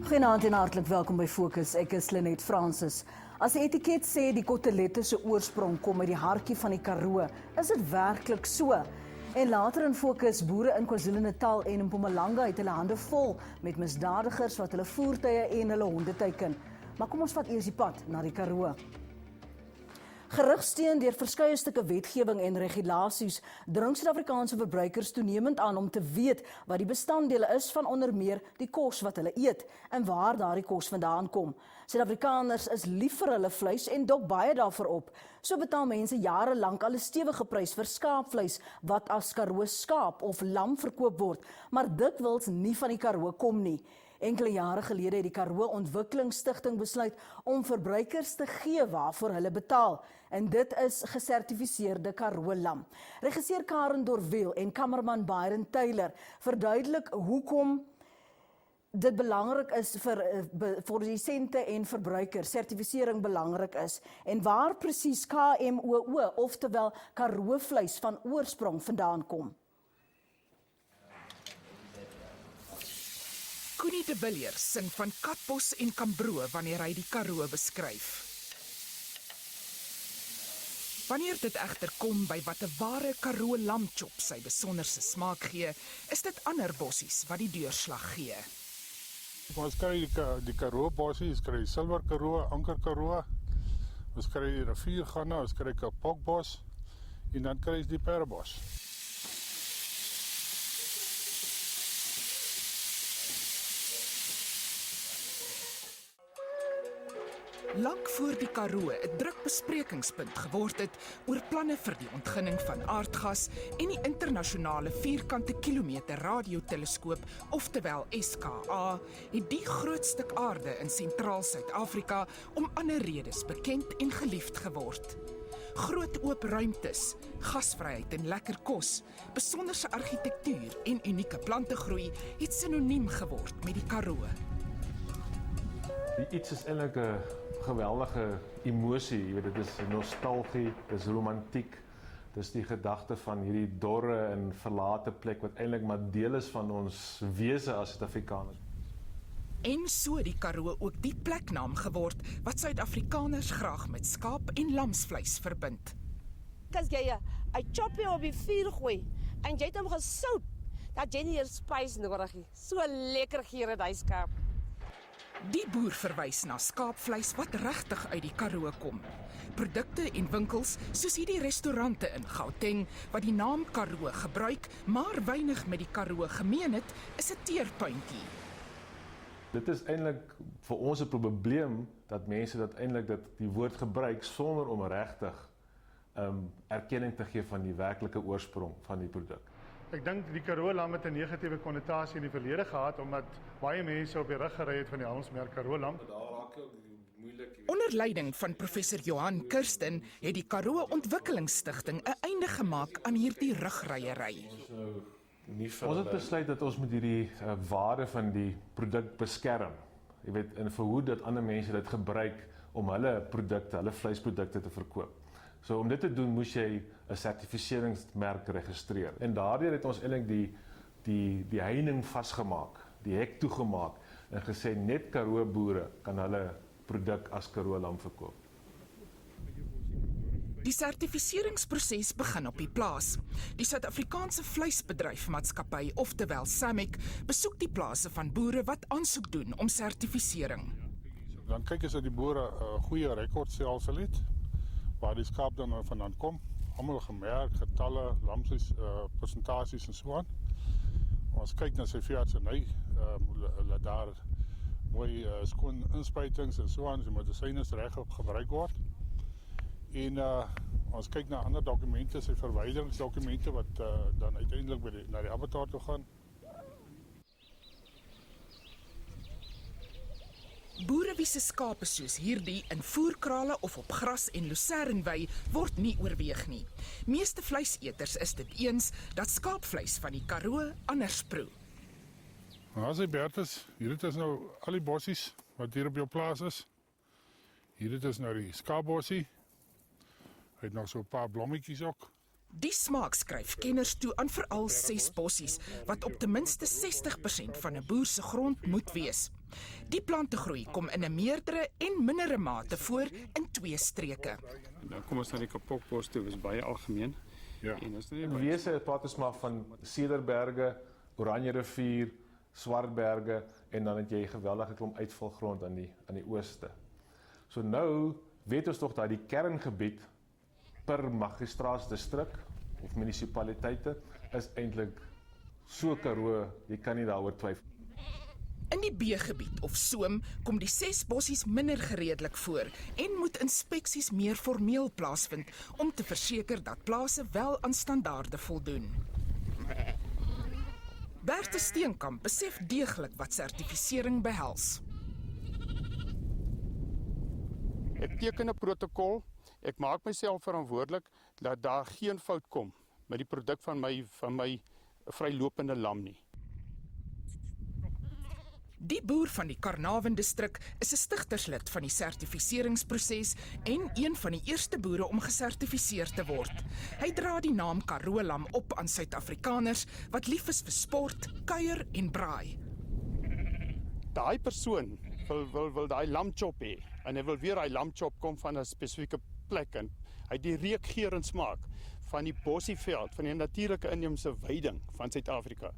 Goeienaand en hartlik welkom by Fokus. Ek is Lenet Francis. As die etiket sê die kotelette se oorsprong kom uit die hartjie van die Karoo, is dit werklik so? En later in Fokus, boere in KwaZulu-Natal en in Mpumalanga het hulle hande vol met misdadigers wat hulle voertuie en hulle honde teiken. Maar kom ons vat eers die pad na die Karoo. Gerugsteun deur verskeie stukke wetgewing en regulasies dring Suid-Afrikaanse verbruikers toenemend aan om te weet wat die bestanddele is van onder meer die kos wat hulle eet en waar daardie kos vandaan kom. Suid-Afrikaners is lief vir hulle vleis en dok baie daarvoor op. So betaal mense jare lank al 'n stewige prys vir skaapvleis wat as Karoo skaap of lam verkoop word, maar dikwels nie van die Karoo kom nie. Enkele jare gelede het die Karoo Ontwikkelingsstigting besluit om verbruikers te gee waarvoor hulle betaal. En dit is gesertifiseerde Karoo lam. Regisseur Karen Dorwiel en kameraman Byron Taylor verduidelik hoekom dit belangrik is vir produsente en verbruikers, sertifisering belangrik is en waar presies KMOO, oftewel Karoo vleis van oorsprong vandaan kom. Koenie de Villiers sing van Katbos en Kambro wanneer hy die Karoo beskryf. Wanneer dit egter kom by wat 'n ware Karoo lamchop sy besonderse smaak gee, is dit ander bossies wat die deurslag gee. Ons kry die Karoo bossies, ons kry Silwer Karoo, Anker Karoo, ons kry die Rivierganne, ons kry Kapokbos en dan kry ons die Perebos. Lank voor die Karoo 'n druk besprekingspunt geword het oor planne vir die ontginning van aardgas en die internasionale vierkante kilometer radioteleskoop, oftewel SKA, het die groot stuk aarde in sentraal Suid-Afrika om ander redes bekend en geliefd geword. Groot oop ruimtes, gasvryheid en lekker kos, besonderse argitektuur en unieke plantegroei het sinoniem geword met die Karoo. Die iets is eintlik 'n geweldige emosie, jy weet, dit is nostalgie, dit is romantiek, dit is die gedagte van hierdie dorre en verlate plek wat eintlik maar deel is van ons wese as Suid-Afrikaners. En so die Karoo ook die pleknaam geword wat Suid-Afrikaners graag met skaap en lamsvleis verbind. As jy 'n choppie op die vuur gooi en jy het hom gesout, dat jy nie eers spys nodig het. So lekker geur dit hy skaap. Die boer verwys na skaapvleis wat regtig uit die Karoo kom. Produkte en winkels soos hierdie restaurante in Gauteng wat die naam Karoo gebruik, maar weinig met die Karoo gemeen het, is 'n teerpuntjie. Dit is eintlik vir ons 'n probleem dat mense dat eintlik die woord gebruik sonder om regtig erkenning te gee van die werklike oorsprong van die produk. Ek dink die Karoo lam het 'n negatiewe konnotasie in die verlede gehad omdat baie mense op die rug gery het van die handelsmerk Karoo lam. Onder leiding van professor Johan Kirsten het die Karoo Ontwikkelingsstigting 'n einde gemaak aan hierdie rugryery. Ons het besluit dat ons moet hierdie waarde van die produk beskerm. Jy weet, en verhoed dat ander mense dit gebruik om hulle produkte, hulle vleisprodukte te verkoop. So om dit te doen moes jy 'n sertifiseringsmerk registreer. En daardeur het ons eintlik die heining vasgemaak, die hek toegemaak en gesê net Karoo boere kan hulle produk as Karoo lam verkoop. Die sertifiseringsproses begin op die plaas. Die Suid-Afrikaanse Vleisbedryfmaatskappy, oftewel SAMEC, besoek die plase van boere wat aansoek doen om sertifisering. Dan kyk ons dat die boere 'n goeie rekordstelsel het waar die skaap dan vandaan kom. Almal gemerk, getalle, lamsies, persentasies en so aan. Ons kyk na sy veeartseny, laat daar mooi skoon inspuitings en so aan, so medisyne regop gebruik word. En ons kyk na ander dokumente, sy verwyderingsdokumente wat dan uiteindelik na die abattoir toe gaan. Boere wie se skape soos hierdie in voerkrale of op gras en lucernwei word nie oorweeg nie. Meeste vleiseters is dit eens dat skaapvleis van die Karoo anders proe. As jy Bertus, hier het ons nou al die bossies wat hier op jou plaas is. Hier het ons nou die skaapbossie. Hy het nog so 'n paar blommetjies ook. Die smaak skryf kenners toe aan veral 6 bossies wat op ten minste 60% van 'n boer se grond moet wees. Die plantegroei kom in 'n meerdere en mindere mate voor in 2 streke. Dan kom ons na die kapokbos toe, is baie algemeen. Ja. En is In wese praat ons maar van Cederberge, Oranje rivier, Swartberge en dan het jy geweldige klomp uitvalgrond aan die ooste. So nou weet ons tog dat die kerngebied per magistraatsdistrik of munisipaliteite is eintlik so Karoo, jy kan nie daaroor twyfel. In die B-gebied of soom kom die 6 bossies minder gereedelik voor en moet inspeksies meer formeel plaasvind om te verseker dat plase wel aan standaarde voldoen. Berthe Steenkamp besef deeglik wat sertifisering behels. Ek teken 'n protokol. Ek maak myself verantwoordelik dat daar geen fout kom met die produk van my vrylopende lam nie. Die boer van die Carnarvon distrik is 'n stigterslid van die sertifiseringsproses en een van die eerste boere om gesertifiseer te word. Hy dra die naam Karoo lam op aan Suid-Afrikaners wat lief is vir sport, kuier en braai. Daai persoon wil daai lamchop hê en hy wil weer daai lamchop kom van 'n spesifieke plek en hy die reuk, geur en smaak van die bossieveld, van die natuurlike inheemse weiding van Suid-Afrika.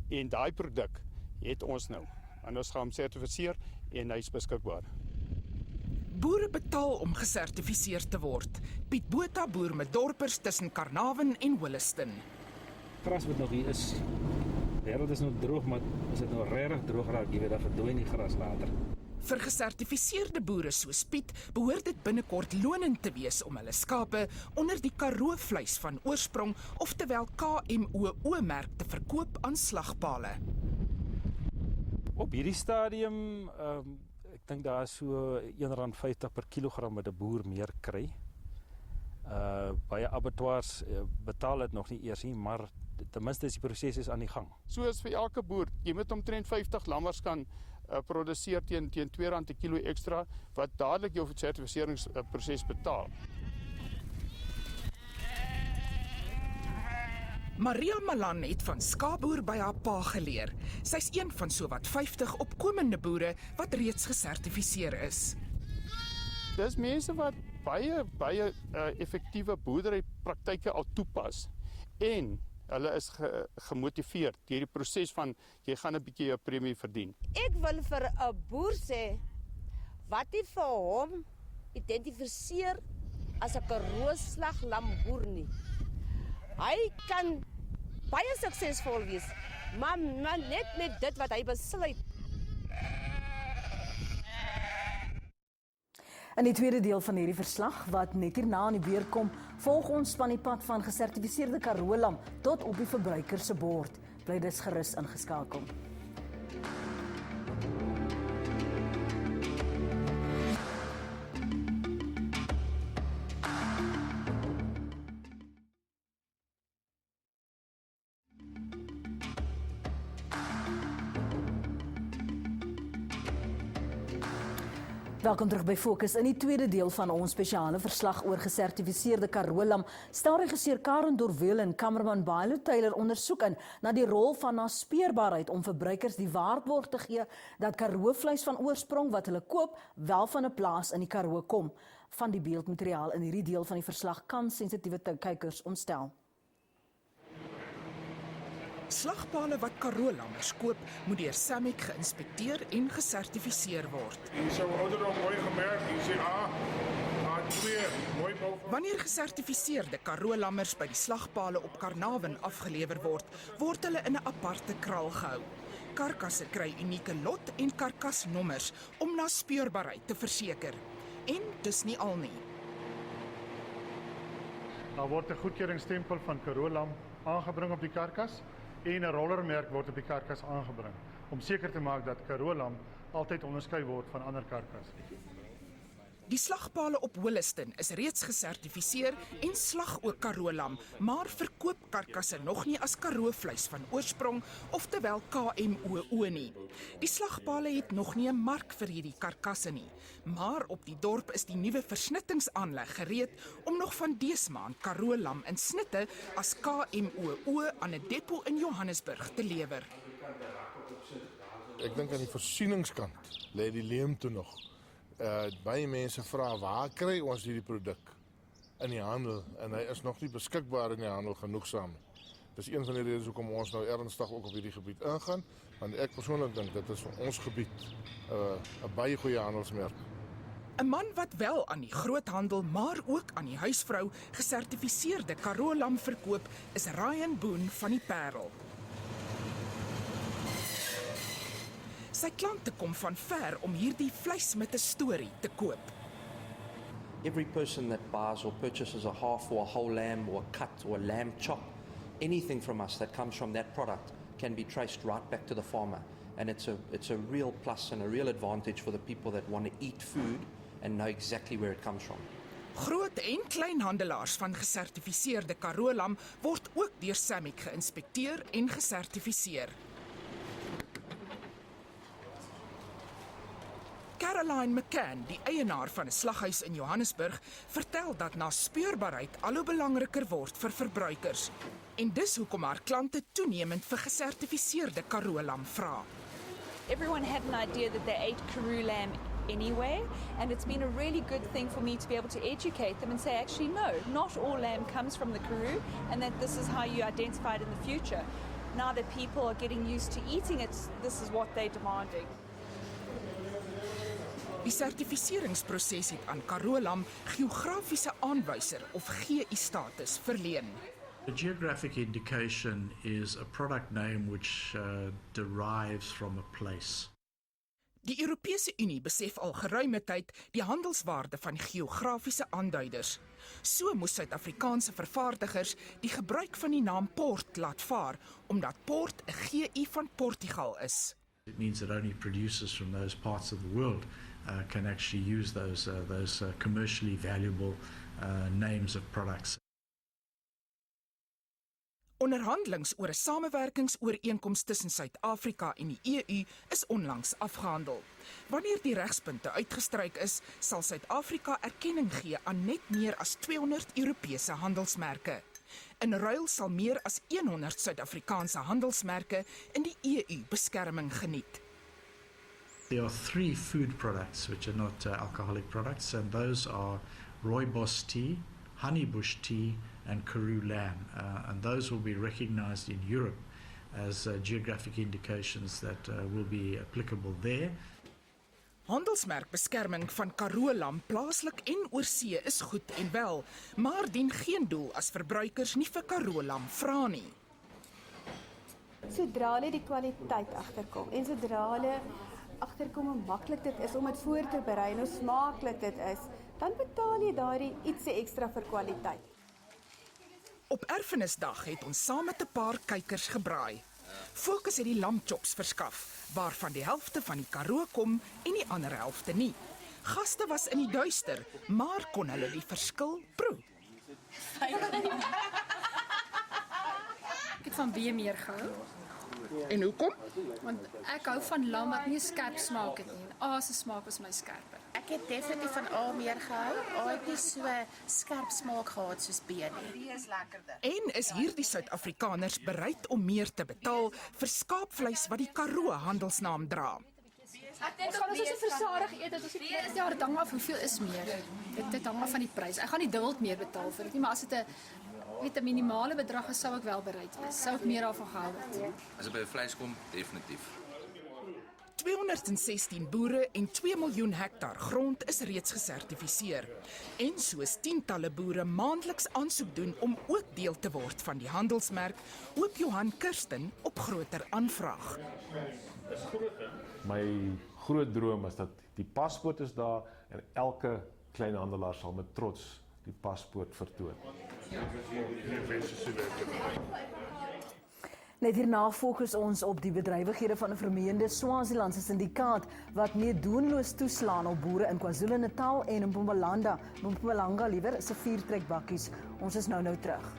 En daai produk het ons nou. En ons gaan hom sertifiseer en hy's beskikbaar. Boere betaal om gesertifiseer te word. Piet Botha boer met dorpers tussen Carnarvon en Williston. Gras wat nog hier is. Die wêreld is nog droog, maar as dit nou regtig droog raak, jy weet, dan verdwyn die gras later. Vir gesertifiseerde boere soos Piet behoort dit binnekort lonend te wees om hulle skape onder die Karoo vleis van oorsprong, oftewel KMOO-merk te verkoop aan slagpale. Op hierdie stadium, ek dink daar is so R1.50 per kilogram wat 'n boer meer kry. Baie abattoirs betaal dit nog nie eers nie, maar ten minste is die proses aan die gang. Soos vir elke boer, jy moet omtrent 50 lammers kan produseer teen R2 per kilo ekstra wat dadelik jou sertifiseringsproses betaal. Maria Malan het van skaapboer by haar pa geleer. Sy's een van sowat 50 opkomende boere wat reeds gesertifiseer is. Dis mense wat baie effektiewe boerderypraktyke al toepas en hulle is gemotiveerd deur die proses van jy gaan 'n bietjie jou premie verdien. Ek wil vir 'n boer sê wat hy vir hom identifiseer as 'n Karoo slaglamboer nie. Hy kan baie suksesvol wees, maar net met dit wat hy besluit. In die tweede deel van hierdie verslag, wat net hierna aan die weer kom, volg ons van die pad van gesertifiseerde Karoo lam tot op die verbruiker se bord. Bly dus gerus ingeskakel. Welkom terug by Fokus. In die tweede deel van ons spesiale verslag oor gesertifiseerde Karoo lam stel regisseur Karen Dorweel en kameraman Bailo Taylor ondersoek in na die rol van naspeurbaarheid om verbruikers die waarborg te gee dat Karoo vleis van oorsprong wat hulle koop wel van 'n plaas in die Karoo kom. Van die beeldmateriaal in hierdie deel van die verslag kan sensitiewe kykers ontstel. Slagpale wat Karoo lammers koop, moet deur SAMEC geïnspekteer en gesertifiseer word. Hier sou ouderdom mooi gemerk, hier sê A2, mooi boven. Wanneer gesertifiseerde Karoo lammers by die slagpale op Carnarvon afgelewer word, word hulle in 'n aparte kraal gehou. Karkasse kry unieke lot en karkasnommers om naspeurbaarheid te verseker. En dis nie al nie. Daar word 'n goedkeuringsstempel van Karoo lam aangebring op die karkas en 'n rollermerk word op die karkas aangebring om seker te maak dat Karoo lam altyd onderskei word van ander karkasse. Die slagpale op Williston is reeds gesertifiseer en slag ook Karoo lam, maar verkoop karkasse nog nie as Karoo vleis van oorsprong, oftewel KMOO nie. Die slagpale het nog nie 'n mark vir hierdie karkasse nie, maar op die dorp is die nuwe versnittingsaanleg gereed om nog van dese maand Karoo lam in snitte as KMOO aan 'n depo in Johannesburg te lewer. Ek dink aan die voorsieningskant lê die leemte nog. Baie mense vra waar kry ons hierdie produk in die handel en hy is nog nie beskikbaar in die handel genoegsaam nie. Dis een van die redes hoekom ons nou ernstig ook op hierdie gebied ingaan, want ek persoonlik dink dit is vir ons gebied 'n baie goeie handelsmerk. 'n Man wat wel aan die groothandel, maar ook aan die huisvrou gesertifiseerde Karoo lam verkoop, is Ryan Boone van die Parel. Sy klante kom van ver om hierdie vleis met 'n storie te koop. Every person that buys or purchases a half or a whole lamb or a cut or a lamb chop, anything from us that comes from that product can be traced right back to the farmer. And it's a real plus and a real advantage for the people that want to eat food and know exactly where it comes from. Groot en kleinhandelaars van gesertifiseerde Karoo lam word ook deur SAMIC geïnspekteer en gesertifiseer. Caroline McCann, die eienaar van 'n slaghuis in Johannesburg, vertel dat naspeuurbaarheid al hoe belangriker word vir verbruikers. En dis hoekom haar klante toenemend vir gesertifiseerde Karoo lam vra. Everyone had an idea that they ate Karoo lamb anyway, and it's been a really good thing for me to be able to educate them and say, actually, no, not all lamb comes from the Karoo, and that this is how you identify it in the future. Now that people are getting used to eating it, this is what they're demanding. Die sertifiseringsproses het aan Karoo lam geografiese aanwyser of GI-status verleen. A geographic indication is a product name which derives from a place. Die Europese Unie besef al geruime tyd die handelswaarde van geografiese aanduiders. So moes Suid-Afrikaanse vervaardigers die gebruik van die naam port laat vaar, omdat port 'n GI van Portugal is. It means that only producers from those parts of the world can actually use those commercially valuable names of products. Onderhandelings oor 'n samewerkingsooreenkoms tussen Suid-Afrika en die EU is onlangs afgehandel. Wanneer die regspunte uitgestryk is, sal Suid-Afrika erkenning gee aan net meer as 200 Europese handelsmerke. In ruil sal meer as 100 Suid-Afrikaanse handelsmerke in die EU beskerming geniet. There are 3 food products which are not alcoholic products, and those are rooibos tea, honeybush tea, and Karoo lamb. And those will be recognized in Europe as geographic indications that will be applicable there. Handelsmerkbeskerming van Karoo lam plaaslik en oorsee is goed en wel, maar dien geen doel as verbruikers nie vir Karoo lam vra nie. Sodra hulle die kwaliteit agterkom en sodra hulle agterkom hoe maklik dit is om dit voor te berei en hoe smaaklik dit is, dan betaal jy daardie ietsie ekstra vir kwaliteit. Op Erfenisdag het ons saam met 'n paar kykers gebraai. Fokus het die lamchops verskaf, waarvan die helfte van die Karoo kom en die ander helfte nie. Gaste was in die duister, maar kon hulle die verskil proe. Ek het van B meer gehou. En hoekom? Want ek hou van lam wat nie skerp smaak het nie. A se smaak is my skerper. Ek het definitief van A meer gehou. A het nie so skerp smaak gehad soos B nie. Die is lekkerder. En is hierdie Suid-Afrikaners bereid om meer te betaal vir skaapvleis wat die Karoo handelsnaam dra? Ons gaan ons so versadig eet dat ons ja, dit hang af hoeveel is meer. Dit hang af van die prys. Ek gaan nie dubbel meer betaal vir dit nie, maar as dit 'n minimale bedrag is, sou ek wel bereid wees. Sou ek meer daarvan gehou het. As dit by vleis kom, definitief. 216 boere en 2 miljoen hektaar grond is reeds gesertifiseer. En soos tientalle boere maandeliks aansoek doen om ook deel te word van die handelsmerk, hoop Johan Kirsten op groter aanvraag. My groot droom is dat die paspoort is daar en elke kleinhandelaar sal met trots die paspoort vertoon. Net hierna fokus ons op die bedrywighede van 'n vermeende Swazilandse syndikaat wat meedoenloos toeslaan op boere in KwaZulu-Natal en in Mpumalanga liewer se 4 trekbakkies. Ons is nou terug.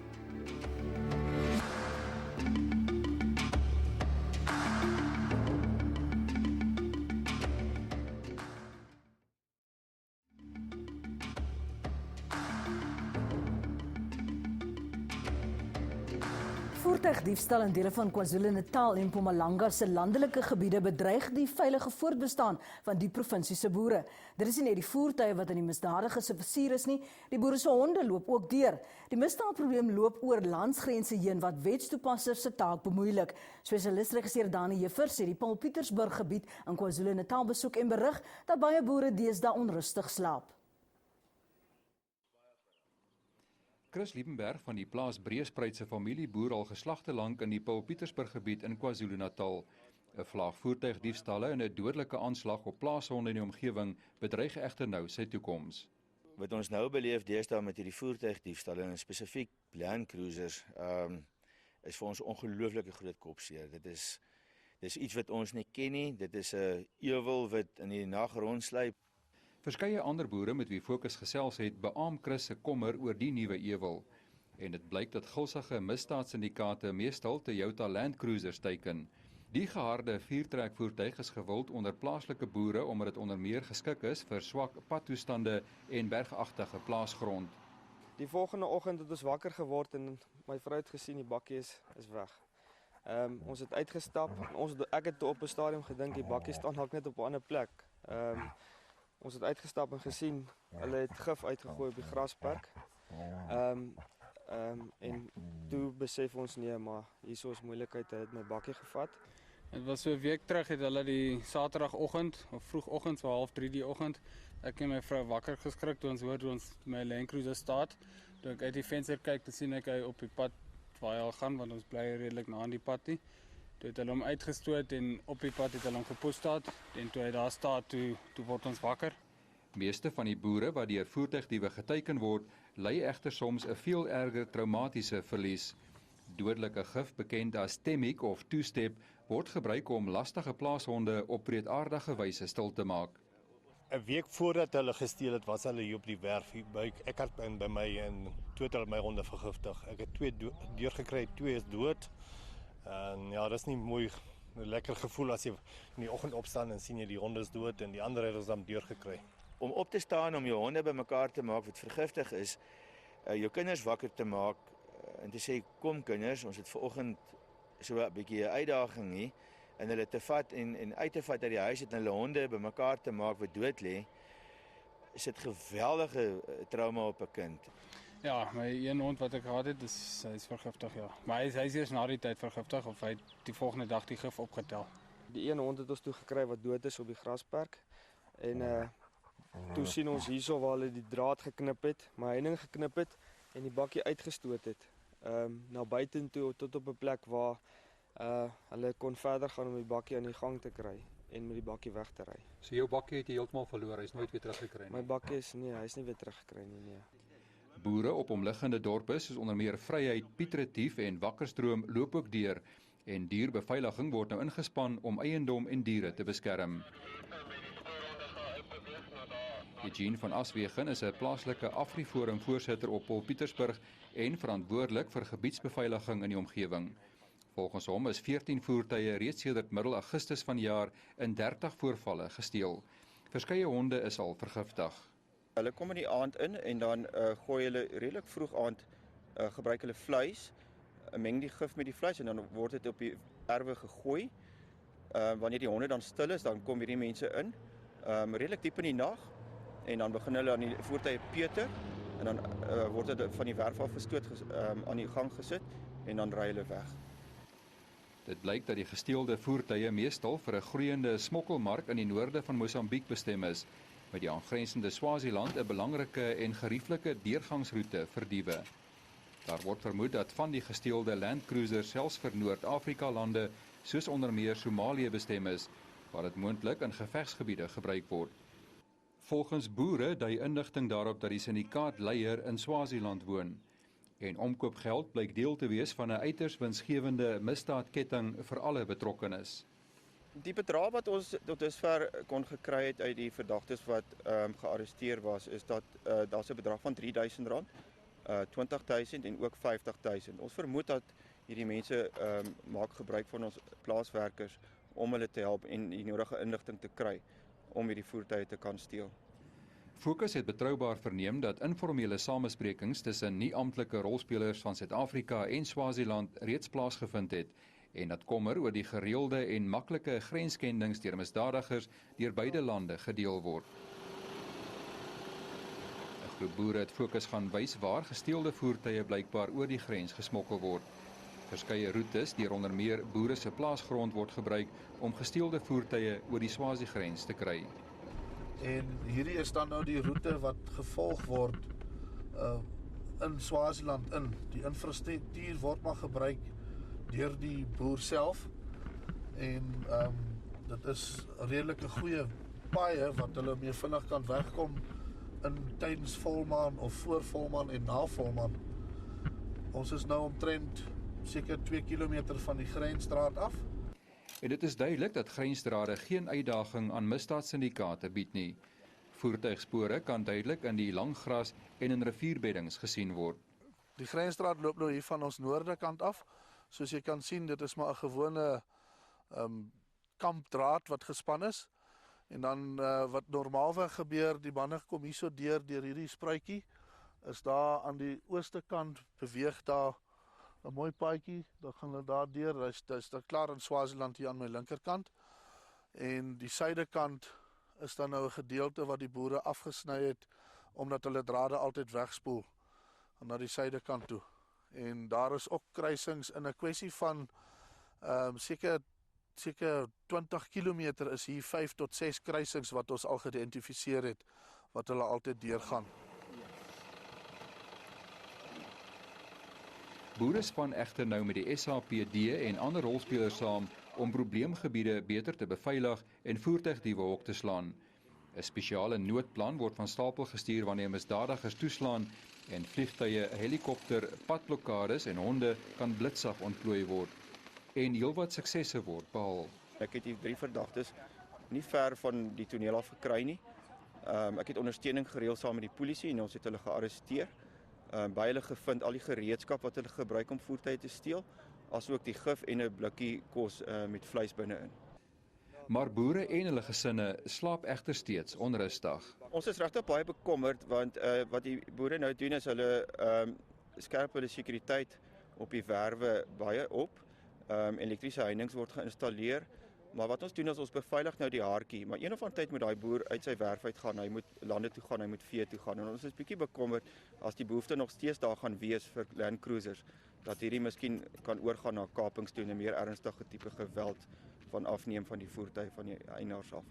Voertuigdiefstal in dele van KwaZulu-Natal en Mpumalanga se landelike gebiede bedreig die veilige voortbestaan van die provinsie se boere. Dit is nie net die voertuie wat in die misdadigers se versier is nie, die boere se honde loop ook deur. Die misdaadprobleem loop oor landsgrense heen wat wetstoepassers se taak bemoeilik. Spesialist-regisseur Dani Jeffer sê die Paul Pietersburg gebied in KwaZulu-Natal besoek en berig dat baie boere deesdae onrustig slaap. Chris Liebenberg van die plaas Breespruit se familie boer al geslagte lank in die Paul Pietersburg gebied in KwaZulu-Natal. 'n Vlaag voertuigdiefstalle en 'n dodelike aanslag op plaashonde in die omgewing bedreig egter nou sy toekoms. Wat ons nou beleef deesdae met hierdie voertuigdiefstalle en spesifiek Land Cruisers, is vir ons ongelooflike groot kopseer. Dis iets wat ons nie ken nie. Dit is 'n ewel wat in die nag rondsluip. Verskeie ander boere met wie Fokus gesels het, beaam Chris se kommer oor die nuwe ewel. En dit blyk dat gulsige misdaadsyndikaate meestal Toyota Land Cruisers teiken. Die geharde viertrekvoertuig is gewild onder plaaslike boere omdat dit onder meer geskik is vir swak padtoestande en bergagtige plaasgrond. Die volgende oggend het ons wakker geword en my vrou het gesien die bakkie is weg. Ons het uitgestap. Ek het op 'n stadium gedink die bakkie staan dalk net op 'n ander plek. Ons het uitgestap en gesien, hulle het gif uitgegooi op die grasperk. En toe besef ons nee, maar hierso is moeilikheid, het my bakkie gevat. Dit was so 'n week terug het hulle die Saterdagoggend of vroegoggend so 2:30 die oggend, ek en my vrou wakker geskrik toe ons hoor hoe ons my Land Cruiser staat. Toe ek uit die venster kyk, toe sien ek hy op die pad waar hy al gaan, want ons bly redelik na aan die pad nie. Toe het hulle hom uitgestoot en op die pad het hulle hom gepostaat en toe hy daar staan, toe word ons wakker. Meeste van die boere wat deur voertuigdiewe geteiken word, ly egter soms 'n veel erger traumatiese verlies. Dodelike gif, bekend as Temic of Two-Step, word gebruik om lastige plaashonde op wreedaardige wyse stil te maak. 'n Week voordat hulle gesteel het, was hulle hier op die werf hier by Eckart by my en toe het hulle my honde vergiftig. Ek het 2 deurgekry, 2 is dood. En ja, dis nie mooi, 'n lekker gevoel as jy in die oggend opstaan en sien jy die honde is dood en die ander het ons dan deurgekry. Om op te staan om jou honde bymekaar te maak wat vergiftig is, jou kinders wakker te maak en te sê kom kinders, ons het vanoggend so 'n bietjie 'n uitdaging hier en hulle te vat en uit te vat uit die huis en hulle honde bymekaar te maak wat dood lê, is dit geweldige trauma op 'n kind. Ja, my een hond wat ek gehad het, hy is vergiftig, ja. Maar hy is eers na die tyd vergiftig of hy het die volgende dag die gif opgetel. Die een hond het ons toe gekry wat dood is op die grasperk en toe sien ons hierso waar hulle die draad geknip het, my heining geknip het en die bakkie uitgestoot het. Na buitentoe tot op 'n plek waar hulle kon verder gaan om die bakkie aan die gang te kry en met die bakkie weg te ry. So jou bakkie het jy heeltemal verloor, hy is nooit weer teruggekry nie. My bakkie hy is nie weer teruggekry nie, nee. Boere op omliggende dorpe soos onder meer Vryheid, Piet Retief en Wakkerstroom loop ook deur en dierbeveiliging word nou ingespan om eiendom en diere te beskerm. Eugene van Aswegen is 'n plaaslike Afriforum voorsitter op Paul Pietersburg en verantwoordelik vir gebiedsbeveiliging in die omgewing. Volgens hom is 14 voertuie reeds sedert middel Augustus vanjaar in 30 voorvalle gesteel. Verskeie honde is al vergiftig. Hulle kom in die aand in en dan gooi hulle redelik vroeg aand gebruik hulle vleis, meng die gif met die vleis en dan word dit op die erwe gegooi. Wanneer die honde dan stil is, dan kom hierdie mense in, redelik diep in die nag en dan begin hulle aan die voertuie peter en dan word dit van die werf af gestoot aan die gang gesit en dan ry hulle weg. Dit blyk dat die gesteelde voertuie meestal vir 'n groeiende smokkelmark in die noorde van Mosambiek bestem is, met die aangrensende Swaziland 'n belangrike en gerieflike deurgangsroete vir diewe. Daar word vermoed dat van die gesteelde Land Cruisers selfs vir Noord-Afrika lande soos onder meer Somalië bestem is, waar dit moontlik in gevegsgebiede gebruik word. Volgens boere dui inligting daarop dat die syndikaatleier in Swaziland woon en omkoopgeld blyk deel te wees van 'n uiters winsgewende misdaadketting vir alle betrokkenes. Die bedrag wat ons tot dusver kon gekry het uit die verdagtes wat gearresteer was, is dat daar's 'n bedrag van R3.000, 20.000 en ook 50.000. Ons vermoed dat hierdie mense maak gebruik van ons plaaswerkers om hulle te help en die nodige inligting te kry om hierdie voertuie te kan steel. Fokus het betroubaar verneem dat informele samesprekings tussen nie-amptelike rolspelers van Suid-Afrika en Swaziland reeds plaasgevind het en dat kommer oor die gereelde en maklike grenskendings deur misdadigers deur beide lande gedeel word. 'n Groep boere het Fokus gaan wys waar gesteelde voertuie blykbaar oor die grens gesmokkel word. Verskeie roetes deur onder meer boere se plaasgrond word gebruik om gesteelde voertuie oor die Swazi-grens te kry. En hierdie is dan nou die roete wat gevolg word in Swaziland in. Die infrastruktuur word maar gebruik deur die boer self en dit is redelik 'n goeie paaie wat hulle mee vinnig kan wegkom in tydens volmaan of voor volmaan en na volmaan. Ons is nou omtrent seker 2 kilometer van die grensstraat af. En dit is duidelik dat grensdrade geen uitdaging aan misdaadsyndikaate bied nie. Voertuigspore kan duidelik in die lang gras en in rivierbeddings gesien word. Die grensstraat loop nou hier van ons noorde kant af. Soos jy kan sien, dit is maar 'n gewone kampdraad wat gespan is. En dan wat normaalweg gebeur, die bande kom hier so deur hierdie spruitjie, is daar aan die ooste kant beweeg daar 'n mooi paadjie, dan gaan hulle daar deur. Dis daar klaar in Swaziland hier aan my linkerkant. En die suidekant is dan nou 'n gedeelte wat die boere afgesny het omdat hulle drade altyd wegspoel na die suidekant toe. En daar is ook kruisings in 'n kwessie van seker 20 kilometer is hier 5 tot 6 kruisings wat ons al geïdentifiseer het wat hulle altyd deurgaan. Boere span egter nou met die SAPD en ander rolspelers saam om probleemgebiede beter te beveilig en voertuigdiewe hok te slaan. 'n Spesiale noodplan word van stapel gestuur wanneer misdadigers toeslaan en vliegtuie, helikopter, padblokkades en honde kan blitsig ontplooi word. En heelwat suksesse word behaal. Ek het hier 3 verdagtes nie ver van die toneel af gekry nie. Ek het ondersteuning gereël saam met die polisie en ons het hulle gearresteer. By hulle gevind al die gereedskap wat hulle gebruik om voertuie te steel, asook die gif en 'n blikkie kos met vleis binne-in. Maar boere en hulle gesinne slaap egter steeds onrustig. Ons is regtig baie bekommerd want wat die boere nou doen is hulle skerp hulle sekuriteit op die werwe baie op. Elektriese heininge word geïnstalleer. Maar wat ons doen is ons beveilig nou die haartjie, maar een of ander tyd moet daai boer uit sy werf uit gaan, hy moet lande toe gaan, hy moet vee toe gaan en ons is bietjie bekommerd as die behoefte nog steeds daar gaan wees vir Land Cruisers dat hierdie miskien kan oorgaan na kapings toe en 'n meer ernstige tipe geweld van afneem van die voertuie van die eienaars af.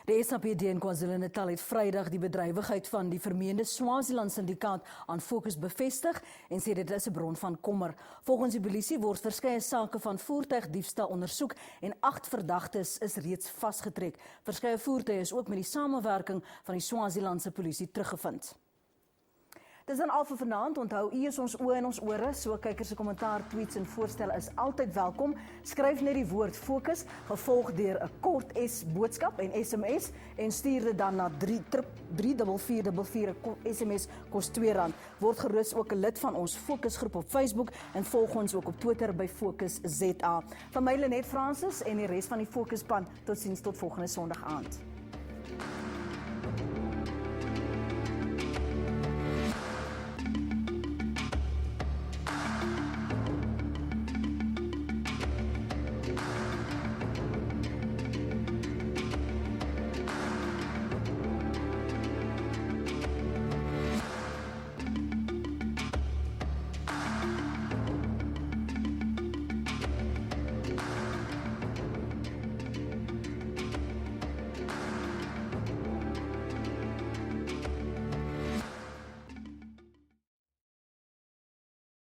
Die SAPD in KwaZulu-Natal het Vrydag die bedrywigheid van die vermeende Swaziland syndikaat aan Fokus bevestig en sê dit is 'n bron van kommer. Volgens die polisie word verskeie sake van voertuigdiefstal ondersoek en 8 verdagtes is reeds vasgetrek. Verskeie voertuie is ook met die samewerking van die Swazilandse polisie teruggevind. Dis dan al vir vanaand. Onthou, u is ons oë en ons ore, so kykers se kommentaar, tweets en voorstelle is altyd welkom. Skryf net die woord Fokus, gevolg deur 'n kort boodskap en SMS en stuur dit dan na 34444. 'n SMS kos R2. Word gerus ook 'n lid van ons Fokusgroep op Facebook en volg ons ook op Twitter by Fokus ZA. Van my Lenet Francis en die res van die Fokusspan. Totsiens tot volgende Sondag aand.